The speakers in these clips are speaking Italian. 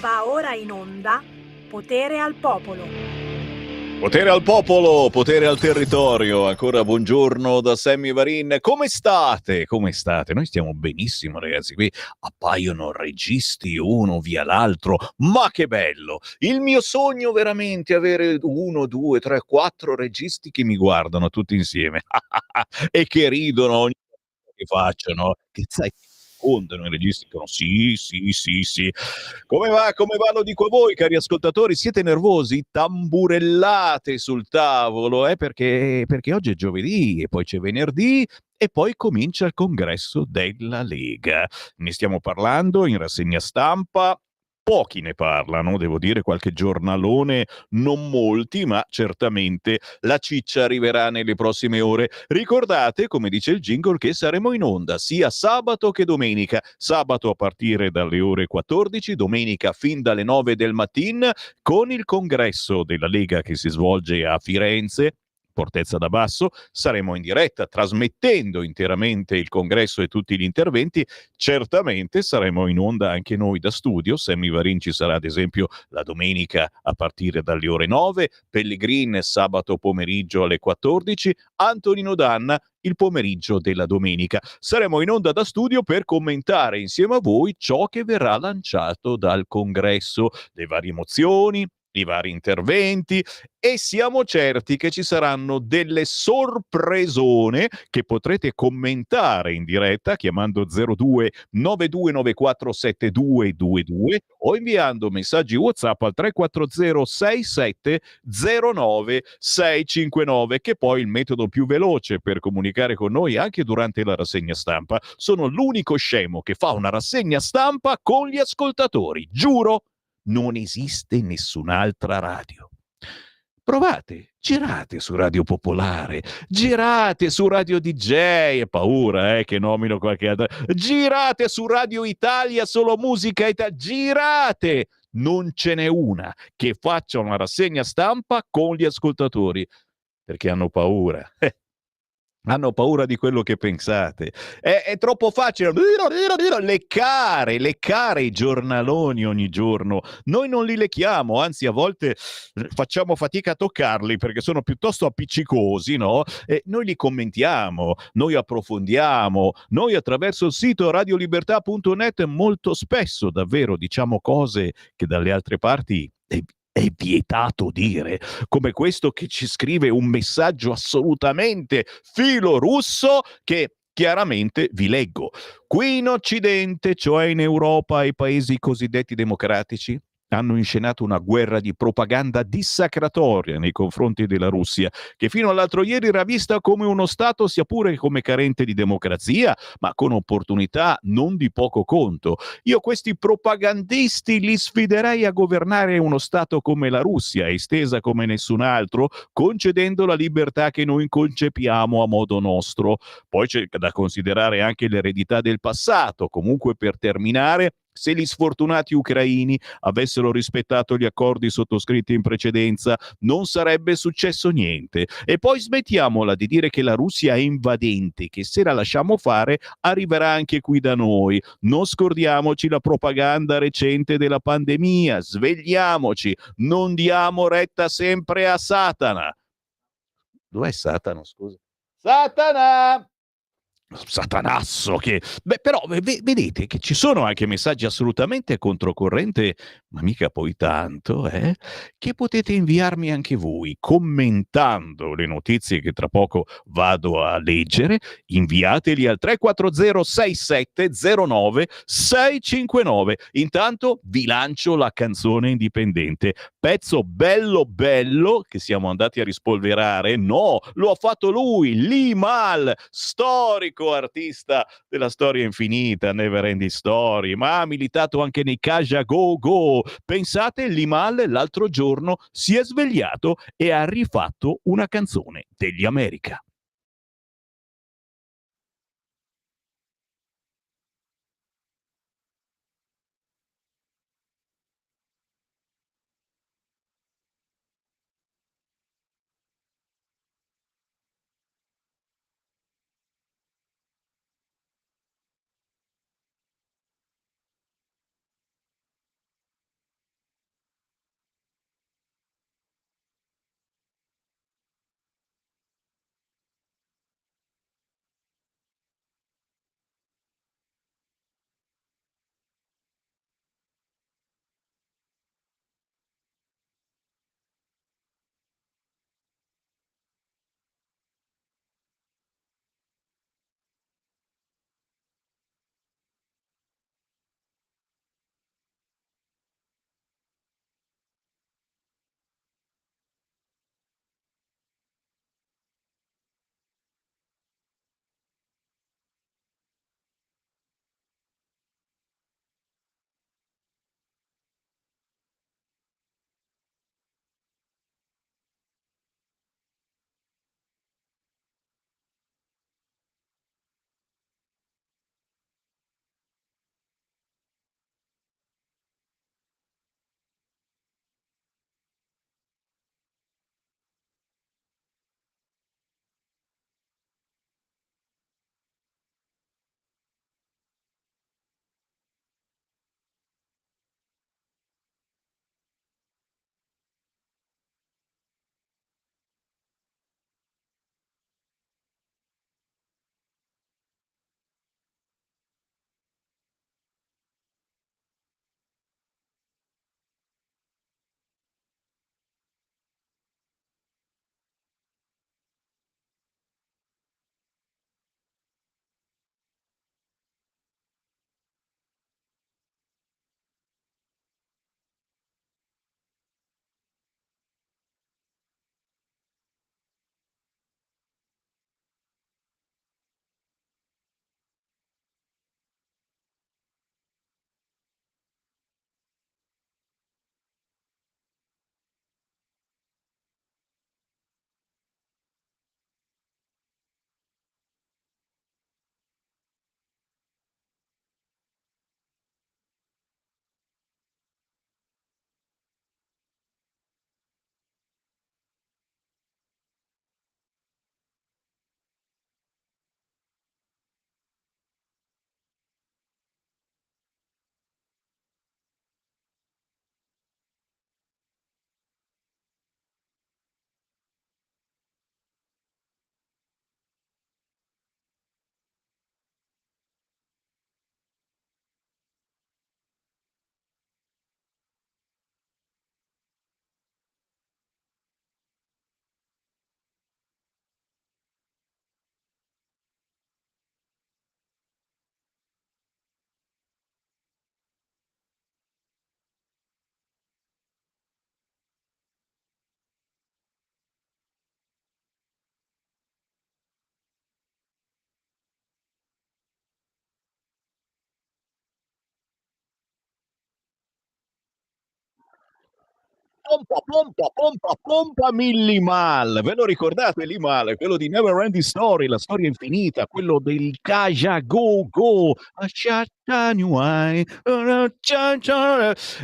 Va ora in onda Potere al Popolo. Potere al popolo, potere al territorio. Ancora buongiorno da Sammy Varin. Come state? Come state? Noi stiamo benissimo, ragazzi. Qui appaiono registi uno via l'altro. Ma che bello! Il mio sogno veramente è avere 1, 2, 3, 4 registi che mi guardano tutti insieme e che ridono ogni cosa che facciano. Che sai, raccontano i registi, dicono sì, sì, sì, sì. Come va? Come va? Lo dico a voi, cari ascoltatori. Siete nervosi? Tamburellate sul tavolo, perché oggi è giovedì e poi c'è venerdì e poi comincia il congresso della Lega. Ne stiamo parlando in rassegna stampa. Pochi ne parlano, devo dire, qualche giornalone, non molti, ma certamente la ciccia arriverà nelle prossime ore. Ricordate, come dice il jingle, che saremo in onda sia sabato che domenica. Sabato a partire dalle ore 14, domenica fin dalle 9 del mattino, con il congresso della Lega che si svolge a Firenze. Fortezza da Basso, saremo in diretta trasmettendo interamente il congresso e tutti gli interventi. Certamente saremo in onda anche noi da studio. Sammy Varin ci sarà ad esempio la domenica a partire dalle ore 9, Pellegrin sabato pomeriggio alle 14, Antonino Danna il pomeriggio della domenica. Saremo in onda da studio per commentare insieme a voi ciò che verrà lanciato dal congresso, le varie mozioni, i vari interventi, e siamo certi che ci saranno delle sorpresone che potrete commentare in diretta chiamando 02 9294 7222 o inviando messaggi WhatsApp al 340 67 09 659, che poi è il metodo più veloce per comunicare con noi anche durante la rassegna stampa. Sono l'unico scemo che fa una rassegna stampa con gli ascoltatori, giuro. Non esiste nessun'altra radio. Provate, girate su Radio Popolare, girate su Radio DJ, è paura che nomino qualche altra, girate su Radio Italia, solo musica italiana, girate! Non ce n'è una che faccia una rassegna stampa con gli ascoltatori, perché hanno paura. Hanno paura di quello che pensate. È troppo facile leccare i giornaloni ogni giorno. Noi non li lecchiamo, anzi a volte facciamo fatica a toccarli perché sono piuttosto appiccicosi, no? E noi li commentiamo, noi approfondiamo, noi attraverso il sito radiolibertà.net molto spesso davvero diciamo cose che dalle altre parti è vietato dire, come questo che ci scrive un messaggio assolutamente filorusso che chiaramente vi leggo. Qui in Occidente, cioè in Europa e paesi cosiddetti democratici, hanno inscenato una guerra di propaganda dissacratoria nei confronti della Russia, che fino all'altro ieri era vista come uno Stato sia pure come carente di democrazia, ma con opportunità non di poco conto. Io questi propagandisti li sfiderei a governare uno Stato come la Russia, estesa come nessun altro, concedendo la libertà che noi concepiamo a modo nostro. Poi c'è da considerare anche l'eredità del passato. Comunque, per terminare, se gli sfortunati ucraini avessero rispettato gli accordi sottoscritti in precedenza, non sarebbe successo niente. E poi smettiamola di dire che la Russia è invadente, che se la lasciamo fare arriverà anche qui da noi. Non scordiamoci la propaganda recente della pandemia, svegliamoci, non diamo retta sempre a Satana. Dov'è Satana, scusa? Satana! Satanasso che però vedete che ci sono anche messaggi assolutamente controcorrente, ma mica poi tanto, che potete inviarmi anche voi commentando le notizie che tra poco vado a leggere. Inviateli al 340 6709 659. Intanto vi lancio la canzone indipendente, pezzo bello bello che siamo andati a rispolverare. No, lo ha fatto lui, Limal, storico artista della storia infinita, Never Ending Story, ma ha militato anche nei Kaja Go Go. Pensate, Limal l'altro giorno si è svegliato e ha rifatto una canzone degli America. pompa Millimal. Ve lo ricordate Limal? Quello di Never Ending Story, la storia infinita, quello del Kaja Go Go.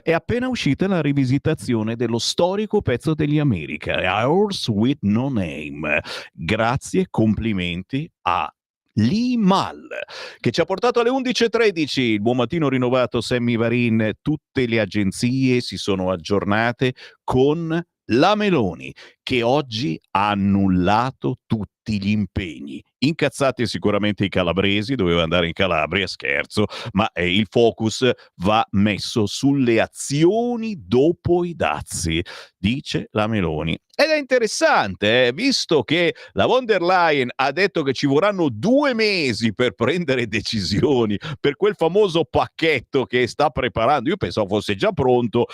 È appena uscita la rivisitazione dello storico pezzo degli America, Hours with No Name. Grazie, complimenti a Limal, che ci ha portato alle 11.13. Il buon mattino rinnovato, Sammy Varin. Tutte le agenzie si sono aggiornate con la Meloni, che oggi ha annullato tutti gli impegni. Incazzati sicuramente i calabresi, doveva andare in Calabria, scherzo, ma il focus va messo sulle azioni dopo i dazi, dice la Meloni. Ed è interessante, visto che la von der Leyen ha detto che ci vorranno 2 mesi per prendere decisioni per quel famoso pacchetto che sta preparando. Io pensavo fosse già pronto,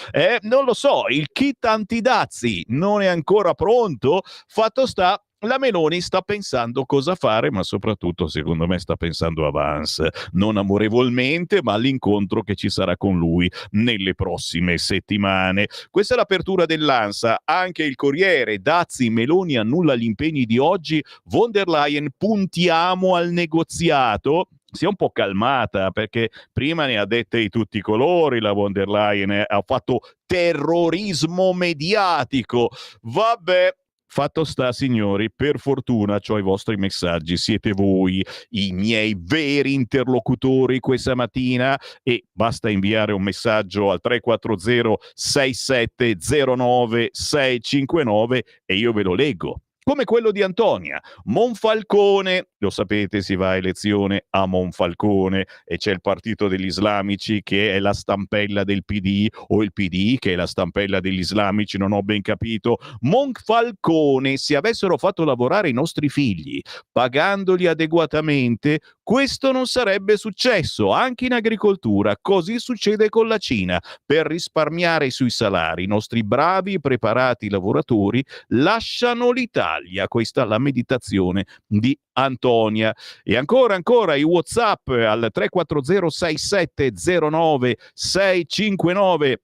non lo so, il kit antidazi non è ancora pronto. Fatto sta, la Meloni sta pensando cosa fare, ma soprattutto, secondo me, sta pensando a Vance, non amorevolmente, ma all'incontro che ci sarà con lui nelle prossime settimane. Questa è l'apertura dell'ANSA. Anche il Corriere: dazi, Meloni annulla gli impegni di oggi, von der Leyen, puntiamo al negoziato. Si è un po' calmata, perché prima ne ha dette di tutti i colori la von der Leyen, ha fatto terrorismo mediatico. Vabbè. Fatto sta, signori, per fortuna c'ho i vostri messaggi, siete voi i miei veri interlocutori questa mattina, e basta inviare un messaggio al 340 6709 659 e io ve lo leggo. Come quello di Antonia. Monfalcone, lo sapete, si va a elezione a Monfalcone e c'è il partito degli islamici che è la stampella del PD, o il PD che è la stampella degli islamici, non ho ben capito. Monfalcone: se avessero fatto lavorare i nostri figli pagandoli adeguatamente, questo non sarebbe successo. Anche in agricoltura così succede con la Cina. Per risparmiare sui salari, i nostri bravi e preparati lavoratori lasciano l'Italia. Questa è la meditazione di Antonia. E ancora i WhatsApp al 340 6709 659.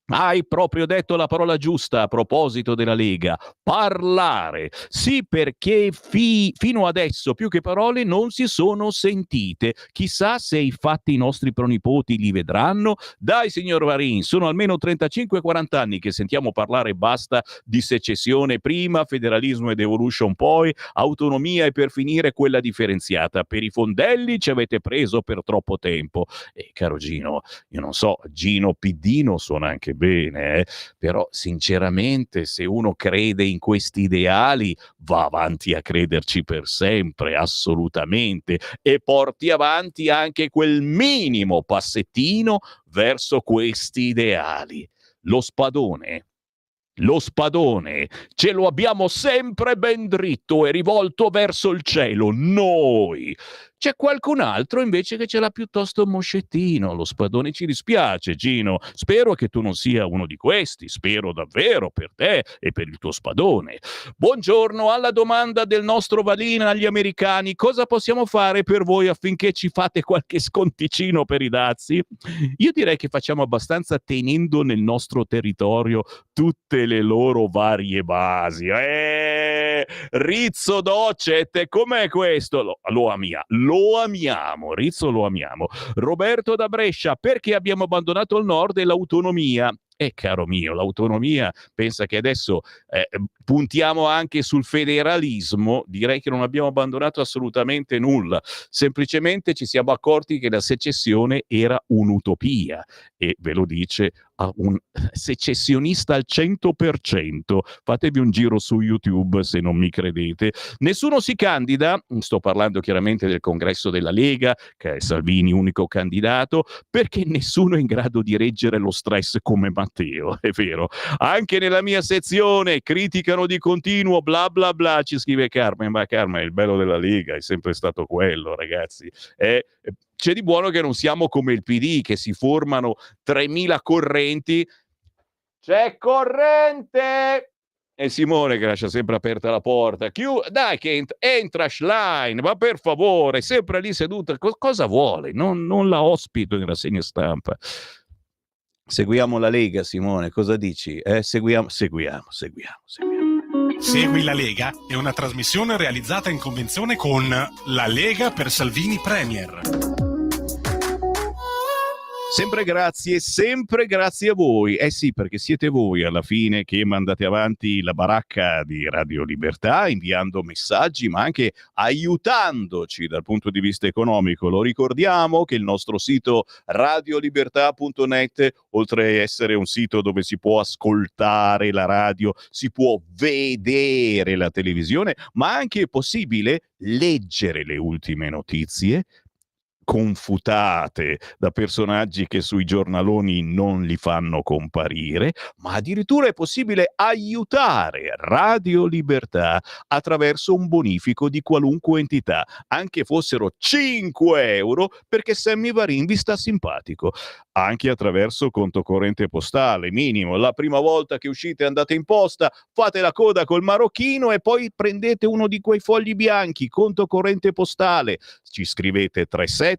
Hai proprio detto la parola giusta a proposito della Lega: parlare. Sì, perché fino adesso più che parole non si sono sentite. Chissà se i fatti i nostri pronipoti li vedranno. Dai, signor Varin, sono almeno 35-40 anni che sentiamo parlare basta di secessione prima, federalismo e devolution poi, autonomia e per finire quella differenziata. Per i fondelli ci avete preso per troppo tempo. E caro Gino, io non so, Gino Piddino suona anche bene, però sinceramente, se uno crede in questi ideali, va avanti a crederci per sempre, assolutamente, e porti avanti anche quel minimo passettino verso questi ideali. Lo spadone ce lo abbiamo sempre ben dritto e rivolto verso il cielo, noi. C'è qualcun altro invece che ce l'ha piuttosto moscettino. Lo spadone ci dispiace, Gino. Spero che tu non sia uno di questi. Spero davvero, per te e per il tuo spadone. Buongiorno. Alla domanda del nostro Valina agli americani: cosa possiamo fare per voi affinché ci fate qualche sconticino per i dazi? Io direi che facciamo abbastanza tenendo nel nostro territorio tutte le loro varie basi. Rizzo Docet, com'è questo? Lo amiamo, Rizzo lo amiamo. Roberto da Brescia: perché abbiamo abbandonato il nord e l'autonomia? Caro mio, l'autonomia, pensa che adesso puntiamo anche sul federalismo. Direi che non abbiamo abbandonato assolutamente nulla, semplicemente ci siamo accorti che la secessione era un'utopia, e ve lo dice a un secessionista al 100%. Fatevi un giro su YouTube se non mi credete. Nessuno si candida, sto parlando chiaramente del congresso della Lega, che è Salvini unico candidato, perché nessuno è in grado di reggere lo stress come Matteo, è vero. Anche nella mia sezione criticano di continuo, bla bla bla, ci scrive Carmen. Ma Carmen, il bello della Lega è sempre stato quello, ragazzi. C'è di buono che non siamo come il PD, che si formano 3000 correnti. C'è corrente! E Simone che lascia sempre aperta la porta. Dai che entra Schlein, ma per favore, sempre lì seduta. Cosa vuole? Non la ospito in rassegna stampa. Seguiamo la Lega, Simone, cosa dici? Seguiamo. Segui la Lega è una trasmissione realizzata in convenzione con La Lega per Salvini Premier. Sempre grazie a voi. Eh sì, perché siete voi alla fine che mandate avanti la baracca di Radio Libertà, inviando messaggi, ma anche aiutandoci dal punto di vista economico. Lo ricordiamo che il nostro sito radiolibertà.net, oltre a essere un sito dove si può ascoltare la radio, si può vedere la televisione, ma anche è possibile leggere le ultime notizie confutate da personaggi che sui giornaloni non li fanno comparire, ma addirittura è possibile aiutare Radio Libertà attraverso un bonifico di qualunque entità, anche fossero 5 euro, perché Sammy Varin vi sta simpatico, anche attraverso conto corrente postale, minimo. La prima volta che uscite e andate in posta, fate la coda col marocchino e poi prendete uno di quei fogli bianchi, conto corrente postale, ci scrivete 37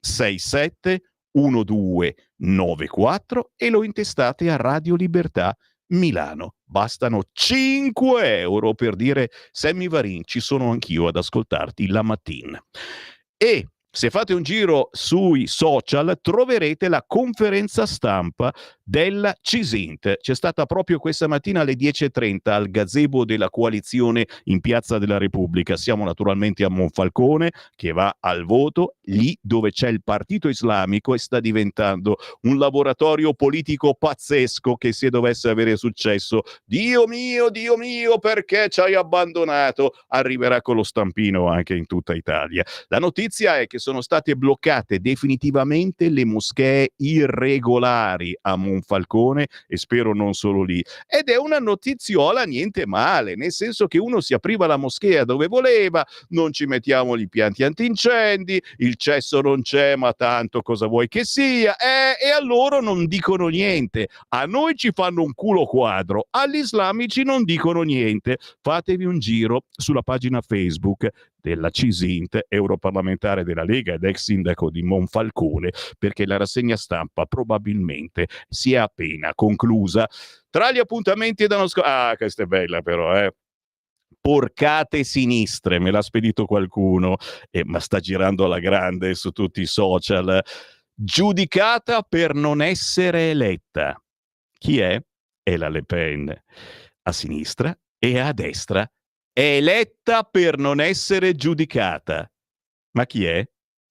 67 1294 e lo intestate a Radio Libertà Milano. Bastano 5 euro per dire Sammy Varin, ci sono anch'io ad ascoltarti la mattina. E se fate un giro sui social troverete la conferenza stampa della CISINT. C'è stata proprio questa mattina alle 10:30 al gazebo della coalizione in Piazza della Repubblica. Siamo naturalmente a Monfalcone, che va al voto, lì dove c'è il partito islamico e sta diventando un laboratorio politico pazzesco che, se dovesse avere successo, Dio mio, perché ci hai abbandonato, arriverà con lo stampino anche in tutta Italia. La notizia è che sono state bloccate definitivamente le moschee irregolari a Monfalcone e spero non solo lì. Ed è una notiziola niente male, nel senso che uno si apriva la moschea dove voleva, non ci mettiamo gli impianti antincendi, il cesso non c'è, ma tanto cosa vuoi che sia, e a loro non dicono niente. A noi ci fanno un culo quadro, agli islamici non dicono niente. Fatevi un giro sulla pagina Facebook della CISINT, europarlamentare della Lega ed ex sindaco di Monfalcone, perché la rassegna stampa probabilmente si è appena conclusa. Tra gli appuntamenti da questa è bella però, porcate sinistre, me l'ha spedito qualcuno, ma sta girando alla grande su tutti i social. Giudicata per non essere eletta. Chi è? È la Le Pen. A sinistra e a destra è eletta per non essere giudicata. Ma chi è?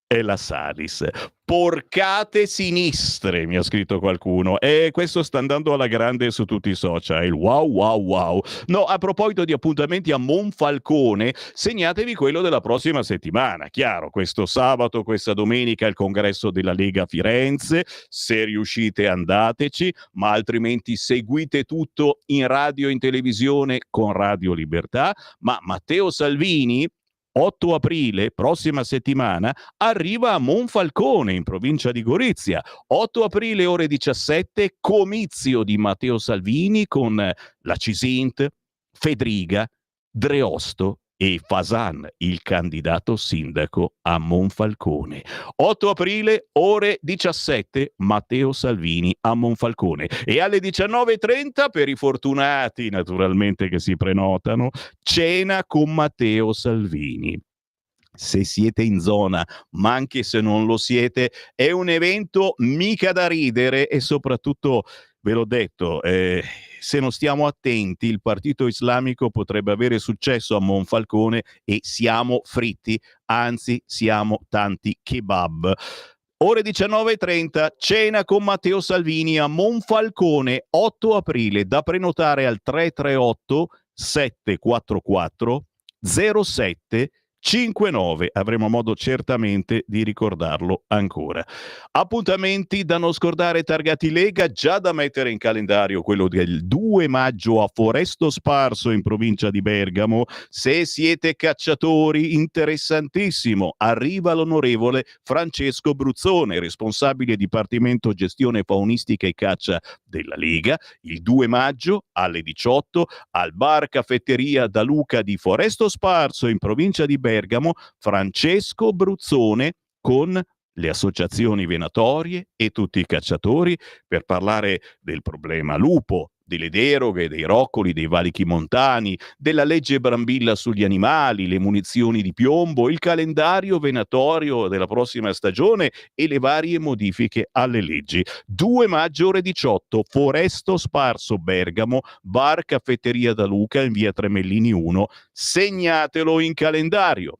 È la Salis. Porcate sinistre, mi ha scritto qualcuno, e questo sta andando alla grande su tutti i social. Wow. No, a proposito di appuntamenti a Monfalcone, segnatevi quello della prossima settimana. Chiaro, questo sabato, questa domenica il congresso della Lega a Firenze, se riuscite andateci, ma altrimenti seguite tutto in radio e in televisione con Radio Libertà. Ma Matteo Salvini, 8 aprile, prossima settimana, arriva a Monfalcone, in provincia di Gorizia. 8 aprile, ore 17, comizio di Matteo Salvini con la CISINT, Fedriga, Dreosto e Fasan, il candidato sindaco a Monfalcone. 8 aprile, ore 17, Matteo Salvini a Monfalcone. E alle 19:30, per i fortunati naturalmente che si prenotano, cena con Matteo Salvini. Se siete in zona, ma anche se non lo siete, è un evento mica da ridere e soprattutto, ve l'ho detto, se non stiamo attenti il partito islamico potrebbe avere successo a Monfalcone e siamo fritti, anzi siamo tanti kebab. Ore 19:30, cena con Matteo Salvini a Monfalcone, 8 aprile, da prenotare al 338 744 0759. Avremo modo certamente di ricordarlo ancora. Appuntamenti da non scordare targati Lega, già da mettere in calendario quello del 2 maggio a Foresto Sparso in provincia di Bergamo. Se siete cacciatori, interessantissimo, arriva l'onorevole Francesco Bruzzone, responsabile Dipartimento Gestione Faunistica e Caccia della Lega, il 2 maggio alle 18 al bar caffetteria Da Luca di Foresto Sparso in provincia di Bergamo. Francesco Bruzzone con le associazioni venatorie e tutti i cacciatori per parlare del problema lupo, delle deroghe, dei roccoli, dei valichi montani, della legge Brambilla sugli animali, le munizioni di piombo, il calendario venatorio della prossima stagione e le varie modifiche alle leggi. 2 maggio ore 18, Foresto Sparso Bergamo, bar Caffetteria da Luca in via Tremellini 1. Segnatelo in calendario.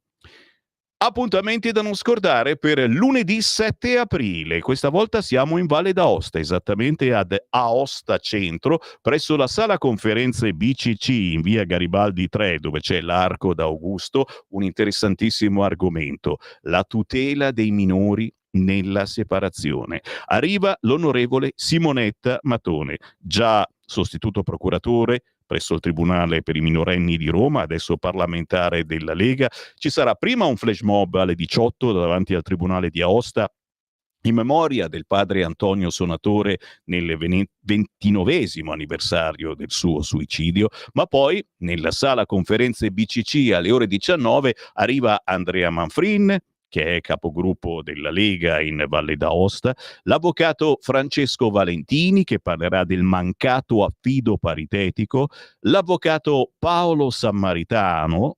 Appuntamenti da non scordare per lunedì 7 aprile. Questa volta siamo in Valle d'Aosta, esattamente ad Aosta Centro, presso la sala conferenze BCC in via Garibaldi 3, dove c'è l'Arco d'Augusto, un interessantissimo argomento, la tutela dei minori nella separazione. Arriva l'onorevole Simonetta Matone, già sostituto procuratore presso il Tribunale per i minorenni di Roma, adesso parlamentare della Lega. Ci sarà prima un flash mob alle 18 davanti al Tribunale di Aosta in memoria del padre Antonio Sonatore nel 29esimo anniversario del suo suicidio, ma poi nella sala conferenze BCC alle ore 19 arriva Andrea Manfrin, che è capogruppo della Lega in Valle d'Aosta, l'avvocato Francesco Valentini, che parlerà del mancato affido paritetico, l'avvocato Paolo Samaritani,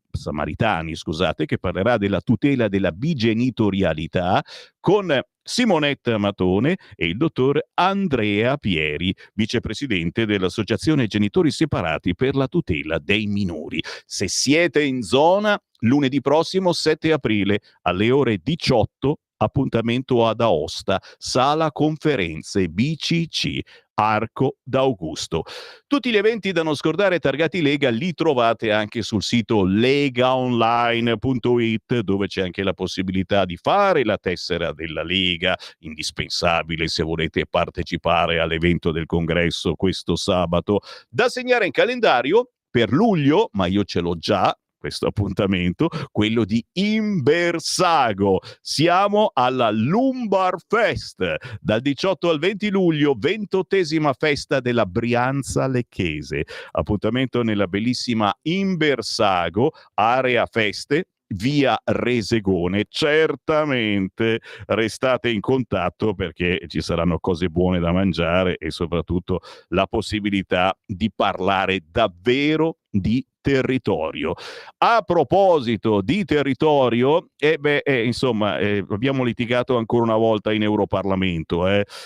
che parlerà della tutela della bigenitorialità, con Simonetta Matone e il dottor Andrea Pieri, vicepresidente dell'Associazione Genitori Separati per la tutela dei minori. Se siete in zona, lunedì prossimo 7 aprile alle ore 18, appuntamento ad Aosta, sala conferenze BCC, Arco d'Augusto. Tutti gli eventi da non scordare targati Lega li trovate anche sul sito legaonline.it, dove c'è anche la possibilità di fare la tessera della Lega, indispensabile se volete partecipare all'evento del congresso questo sabato. Da segnare in calendario per luglio, ma io ce l'ho già, questo appuntamento, quello di Imbersago. Siamo alla Lumbar Fest, dal 18 al 20 luglio, 28esima festa della Brianza Lecchese. Appuntamento nella bellissima Imbersago, area feste, via Resegone. Certamente restate in contatto perché ci saranno cose buone da mangiare e soprattutto la possibilità di parlare davvero di territorio. A proposito di territorio, abbiamo litigato ancora una volta in Europarlamento.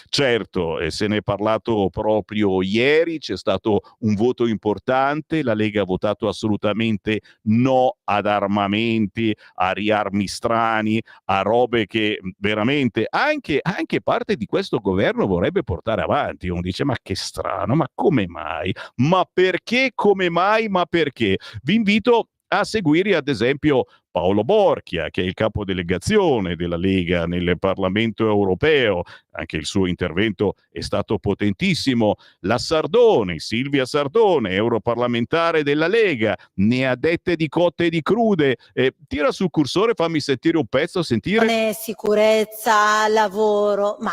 Certo, se ne è parlato proprio ieri, c'è stato un voto importante, la Lega ha votato assolutamente no ad armamenti, a riarmi strani, a robe che veramente anche parte di questo governo vorrebbe portare avanti. Uno dice, ma che strano, ma come mai? Ma perché, come mai, ma perché? Vi invito a seguire ad esempio Paolo Borchia, che è il capodelegazione della Lega nel Parlamento europeo. Anche il suo intervento è stato potentissimo. La Sardone, Silvia Sardone, europarlamentare della Lega, ne ha dette di cotte e di crude. Tira sul cursore, fammi sentire un pezzo, sentire. Sicurezza, lavoro, ma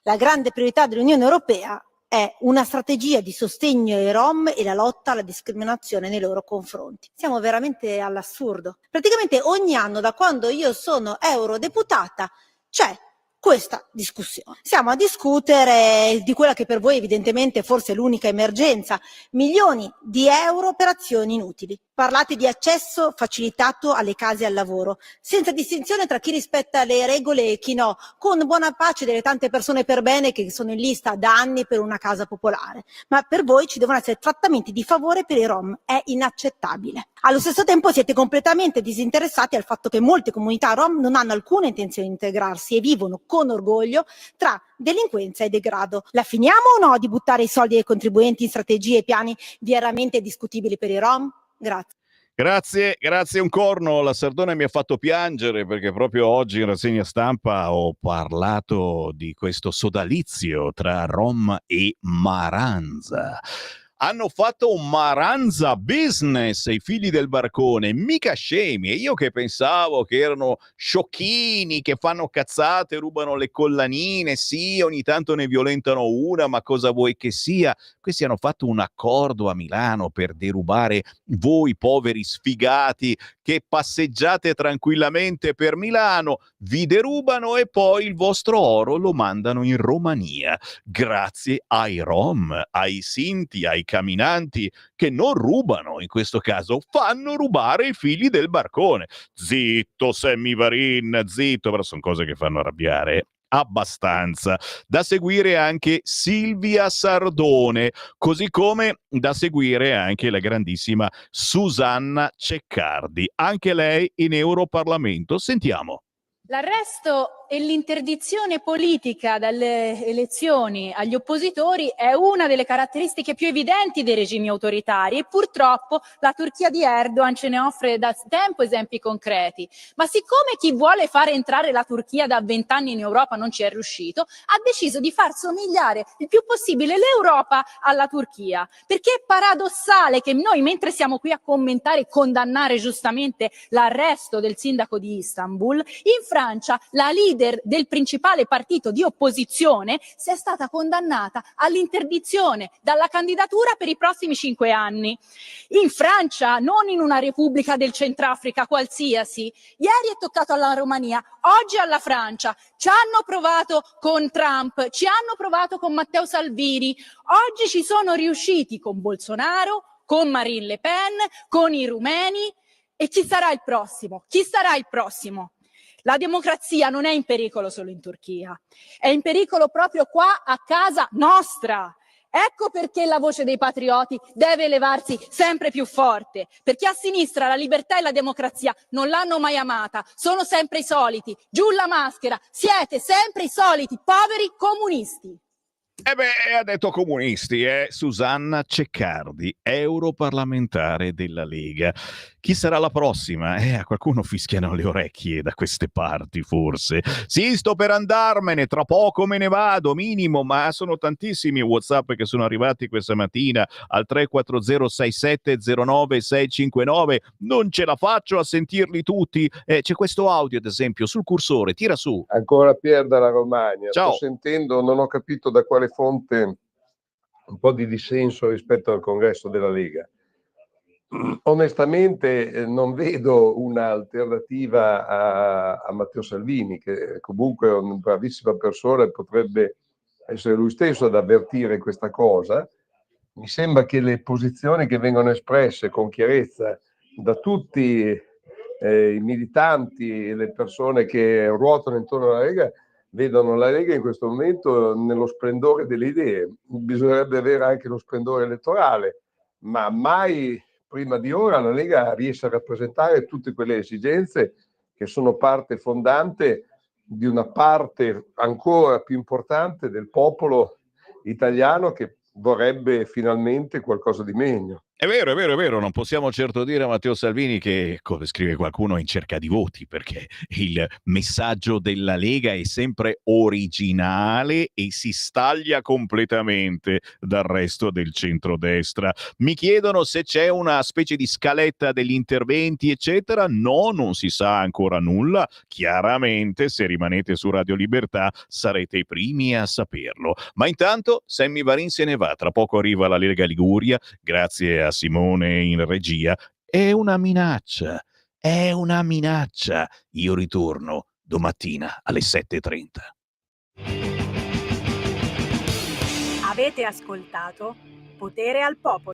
la grande priorità dell'Unione Europea è una strategia di sostegno ai Rom e la lotta alla discriminazione nei loro confronti. Siamo veramente all'assurdo. Praticamente ogni anno, da quando io sono eurodeputata, c'è questa discussione. Siamo a discutere di quella che per voi evidentemente forse è l'unica emergenza, milioni di euro per azioni inutili. Parlate di accesso facilitato alle case e al lavoro, senza distinzione tra chi rispetta le regole e chi no, con buona pace delle tante persone per bene che sono in lista da anni per una casa popolare. Ma per voi ci devono essere trattamenti di favore per i Rom, è inaccettabile. Allo stesso tempo siete completamente disinteressati al fatto che molte comunità Rom non hanno alcuna intenzione di integrarsi e vivono con orgoglio tra delinquenza e degrado. La finiamo o no di buttare i soldi dei contribuenti in strategie e piani veramente discutibili per i Rom? Grazie. Grazie un corno. La Sardone mi ha fatto piangere perché proprio oggi in rassegna stampa ho parlato di questo sodalizio tra Rom e Maranza. hanno fatto un maranza business i figli del barcone, mica scemi. E io che pensavo che erano sciocchini, che fanno cazzate, rubano le collanine, sì, ogni tanto ne violentano una, ma cosa vuoi che sia? Questi hanno fatto un accordo a Milano per derubare voi poveri sfigati che passeggiate tranquillamente per Milano, vi derubano e poi il vostro oro lo mandano in Romania, grazie ai Rom, ai Sinti, ai camminanti che non rubano, in questo caso fanno rubare i figli del barcone. Zitto Sammy Varin, zitto, però sono cose che fanno arrabbiare abbastanza. Da seguire anche Silvia Sardone, così come da seguire anche la grandissima Susanna Ceccardi, anche lei in Europarlamento. Sentiamo. L'arresto e l'interdizione politica dalle elezioni agli oppositori è una delle caratteristiche più evidenti dei regimi autoritari e purtroppo la Turchia di Erdogan ce ne offre da tempo esempi concreti. Ma siccome chi vuole fare entrare la Turchia da 20 anni in Europa non ci è riuscito, ha deciso di far somigliare il più possibile l'Europa alla Turchia. Perché è paradossale che noi, mentre siamo qui a commentare e condannare giustamente l'arresto del sindaco di Istanbul, in Francia la leader del principale partito di opposizione sia stata condannata all'interdizione dalla candidatura per i prossimi 5 anni. In Francia, non in una repubblica del Centrafrica qualsiasi. Ieri è toccato alla Romania, oggi alla Francia. Ci hanno provato con Trump, ci hanno provato con Matteo Salvini, oggi ci sono riusciti con Bolsonaro, con Marine Le Pen, con i rumeni. E chi sarà il prossimo? Chi sarà il prossimo? La democrazia non è in pericolo solo in Turchia, è in pericolo proprio qua a casa nostra. Ecco perché la voce dei patrioti deve elevarsi sempre più forte, perché a sinistra la libertà e la democrazia non l'hanno mai amata, sono sempre i soliti, giù la maschera, siete sempre i soliti poveri comunisti. Ha detto comunisti, Susanna Ceccardi, europarlamentare della Lega. Chi sarà la prossima? A qualcuno fischiano le orecchie da queste parti, forse. Sì, sto per andarmene, tra poco me ne vado, minimo, ma sono tantissimi WhatsApp che sono arrivati questa mattina al 3406709659. Non ce la faccio a sentirli tutti. C'è questo audio, ad esempio, sul cursore, tira su. Ancora Pier dalla Romagna. Ciao. Sto sentendo, non ho capito da quale fonte, un po' di dissenso rispetto al congresso della Lega. Onestamente non vedo un'alternativa a Matteo Salvini, che comunque è una bravissima persona e potrebbe essere lui stesso ad avvertire questa cosa. Mi sembra che le posizioni che vengono espresse con chiarezza da tutti i militanti e le persone che ruotano intorno alla Lega vedono la Lega in questo momento nello splendore delle idee. Bisognerebbe avere anche lo splendore elettorale, ma mai prima di ora la Lega riesce a rappresentare tutte quelle esigenze che sono parte fondante di una parte ancora più importante del popolo italiano che vorrebbe finalmente qualcosa di meglio. È vero, non possiamo certo dire a Matteo Salvini che, come scrive qualcuno, è in cerca di voti, perché il messaggio della Lega è sempre originale e si staglia completamente dal resto del centrodestra. Mi chiedono se c'è una specie di scaletta degli interventi, eccetera. No, non si sa ancora nulla. Chiaramente, se rimanete su Radio Libertà, sarete i primi a saperlo. Ma intanto, Sammy Varin se ne va. Tra poco arriva la Lega Liguria, grazie a Simone in regia. È una minaccia. Io ritorno domattina alle 7:30. Avete ascoltato Potere al Popolo.